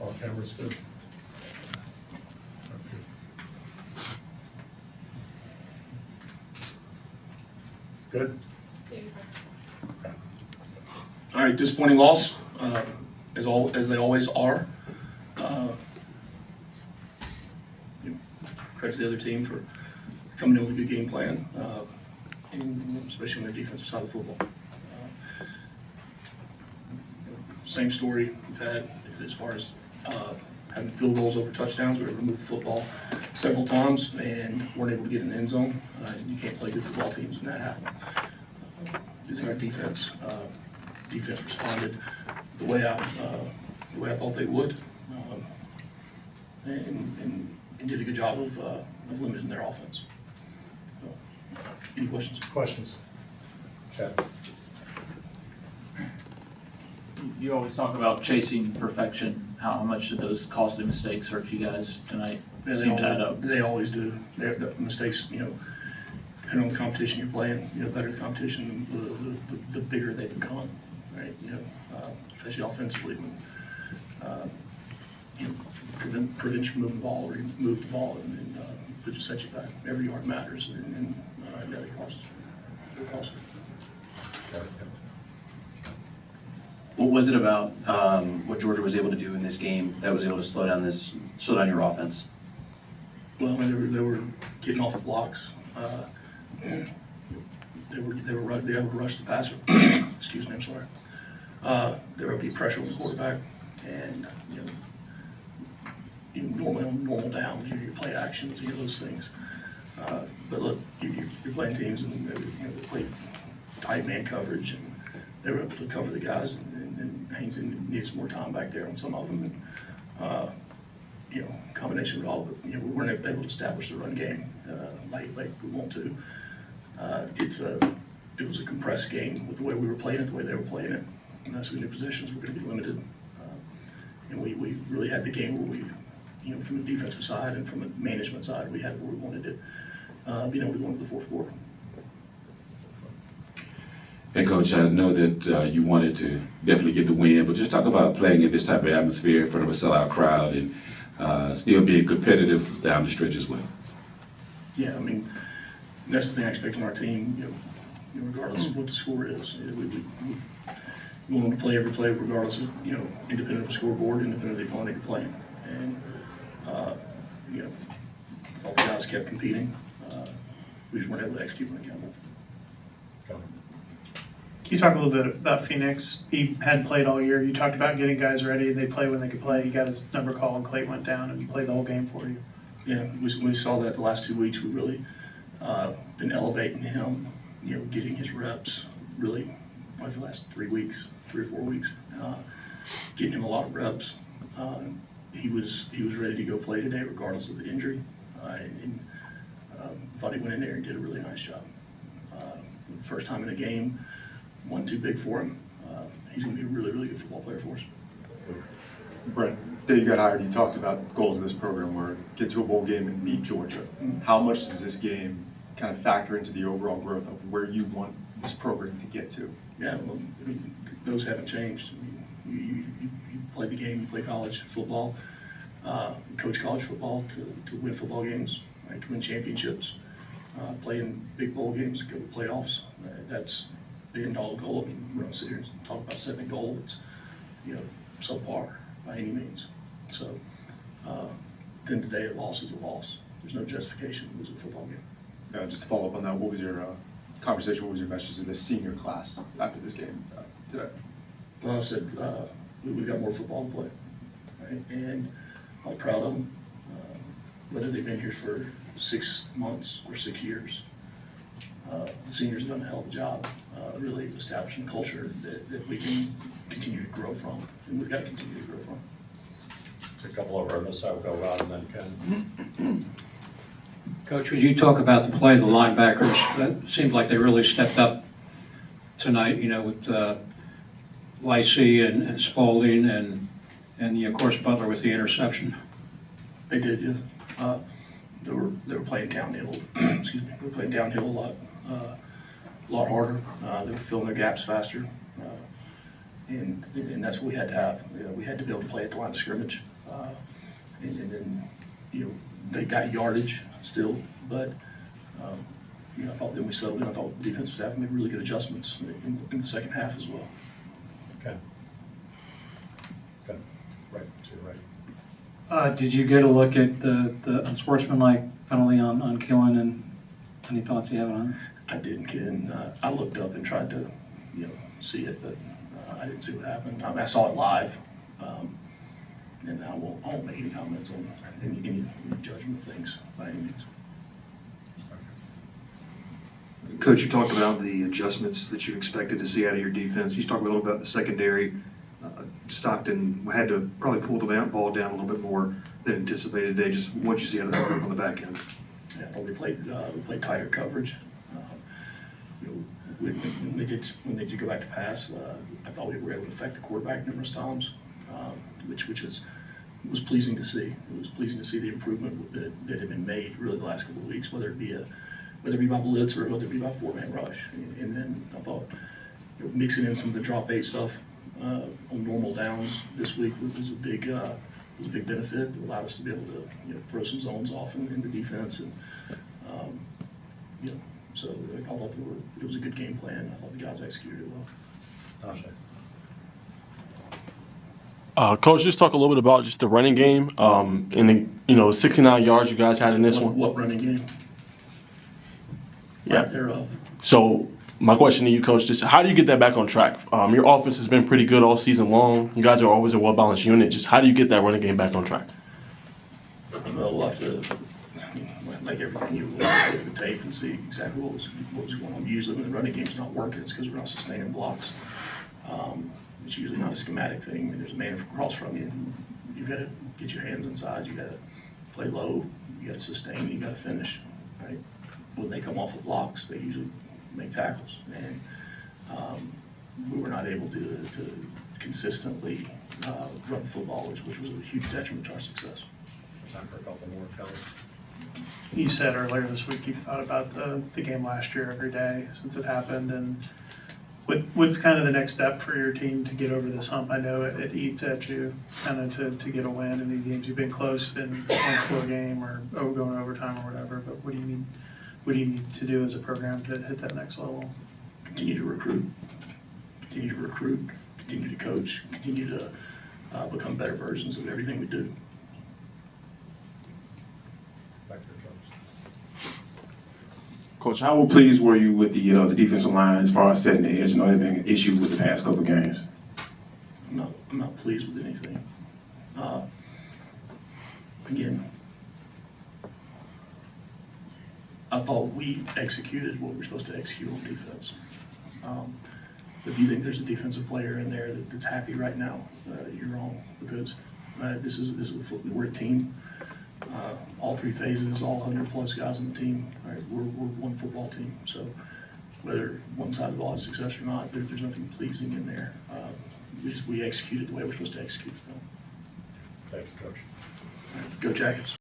All cameras good? Good? All right, disappointing loss, as they always are. You know, credit to the other team for coming in with a good game plan, and especially on their defensive side of football. Same story we've had as far as having field goals over touchdowns. We were able to move the football several times and weren't able to get in the end zone. You can't play good football teams when that happens. Using our defense. Defense responded the way I thought they would, and did a good job of limiting their offense. So, any questions? Questions? Chad? You always talk about chasing perfection. How much did those costly mistakes hurt you guys tonight? Yeah, Seem to add up. they always do. The mistakes, depending on the competition you're playing, the better the competition, the bigger they become, right? Especially offensively, when prevents you from moving the ball, or you move the ball and just set you back. Every yard matters, and they cost. They cost. What was it about what Georgia was able to do in this game that was able to slow down your offense? Well, they were getting off the blocks. They were able to rush the passer. Excuse me, I'm sorry. They were able to get pressure on the quarterback, and normally on normal downs, you play actions, those things. But look, you're playing teams, and they play tight man coverage, and they were able to cover the guys. And Haynes needed some more time back there on some of them. And, combination of it all, but we weren't able to establish the run game like we want to. It was a compressed game with the way we were playing it, the way they were playing it. And so we knew possessions were going to be limited, and we really had the game where we, from the defensive side and from the management side, we had it where we wanted it. Being able to go into the fourth quarter. And Coach, I know that you wanted to definitely get the win, but just talk about playing in this type of atmosphere in front of a sellout crowd and still being competitive down the stretch as well. Yeah, that's the thing I expect from our team, regardless of what the score is. We want them to play every play regardless of, independent of the scoreboard, independent of the opponent you're playing. And, I thought the guys kept competing. We just weren't able to execute when it counted. Can you talk a little bit about Phoenix? He hadn't played all year. You talked about getting guys ready. They play when they could play. He got his number called and Clay went down and played the whole game for you. Yeah, we saw that the last 2 weeks. We really been elevating him, getting his reps really probably for the last 3 or 4 weeks, getting him a lot of reps. He was ready to go play today regardless of the injury, and thought he went in there and did a really nice job. First time in a game, one too big for him. He's going to be a really, really good football player for us. Brent, day you got hired, you talked about goals of this program were get to a bowl game and beat Georgia. Mm-hmm. How much does this game kind of factor into the overall growth of where you want this program to get to? Yeah, well, those haven't changed. You play the game, you play college football, coach college football to win football games, right, to win championships, play in big bowl games, go to playoffs. That's the end all goal. We're going to sit here and talk about setting a goal that's, subpar by any means. So, then today a loss is a loss. There's no justification to lose a football game. Just to follow up on that, what was your conversation, what was your message to the senior class after this game today? Well, I said we've got more football to play, right? And I'm proud of them, whether they've been here for 6 months or 6 years. The seniors have done a hell of a job really establishing a culture that we can continue to grow from, and we've got to continue to grow from. It's a couple over on this side. We'll go Rod and then Ken. Coach, would you talk about the play of the linebackers? That seemed like they really stepped up tonight, with Lacey and Spalding and of course Butler with the interception. They did, yes. They were playing downhill. Excuse me. They were playing downhill a lot harder. They were filling their gaps faster. And that's what we had to have. You know, we had to be able to play at the line of scrimmage. And then, you know, they got yardage still, but, you know, I thought then we settled in. I thought the defensive staff made really good adjustments in the second half as well. Okay. Okay, right, to your right. Did you get a look at the unsportsmanlike penalty on Keelan, and any thoughts you have on it? I didn't, Ken. I looked up and tried to, you know, see it, but I didn't see what happened. I mean, I saw it live, and I won't make any comments on any judgment of things by any means. Coach, you talked about the adjustments that you expected to see out of your defense. You talked a little about the secondary. Stockton had to probably pull the ball down a little bit more than anticipated today. Just what you see out of that group on the back end. Yeah, I thought we played tighter coverage. You know, when they did go back to pass, I thought we were able to affect the quarterback numerous times, which was pleasing to see. It was pleasing to see the improvement that had been made really the last couple of weeks, whether it be by blitz or whether it be by four-man rush. And then I thought, you know, mixing in some of the drop 8 stuff on normal downs this week was a big benefit. It allowed us to be able to, you know, throw some zones off in the defense, and you know, so I thought it was a good game plan. I thought the guys executed it well. Najee. Coach, just talk a little bit about just the running game. And the 69 yards you guys had in this one. What running game? Yeah. Lack thereof. So my question to you, Coach, just how do you get that back on track? Your offense has been pretty good all season long. You guys are always a well-balanced unit. Just how do you get that running game back on track? Well, we'll have to, like everything, you look at the tape and see exactly what was going on. Usually when the running game's not working, it's because we're not sustaining blocks. It's usually not a schematic thing. I mean, there's a man across from you. You've got to get your hands inside. You've got to play low. You got to sustain. You got to finish. Right? When they come off of blocks, they usually make tackles, and we were not able to consistently run football, which was a huge detriment to our success. Time for a couple more, Kelly. You said earlier this week you've thought about the game last year every day since it happened, and what's kind of the next step for your team to get over this hump? I know it eats at you kind of to get a win in these games. You've been close, been one-score game or going overtime or whatever, but what do you need to do as a program to hit that next level? Continue to recruit, continue to coach, continue to become better versions of everything we do. Back to the Coach. Coach, how pleased were you with the defensive line as far as setting the edge? I know there have been issues with the past couple of games. I'm not pleased with anything. Again, I thought we executed what we're supposed to execute on defense. If you think there's a defensive player in there that's happy right now, you're wrong, because we're a team. All 3 phases, all 100+ guys on the team. Right? We're one football team. So whether one side of the ball has success or not, there's nothing pleasing in there. We executed the way we're supposed to execute. Thank you, Coach. All right, go Jackets.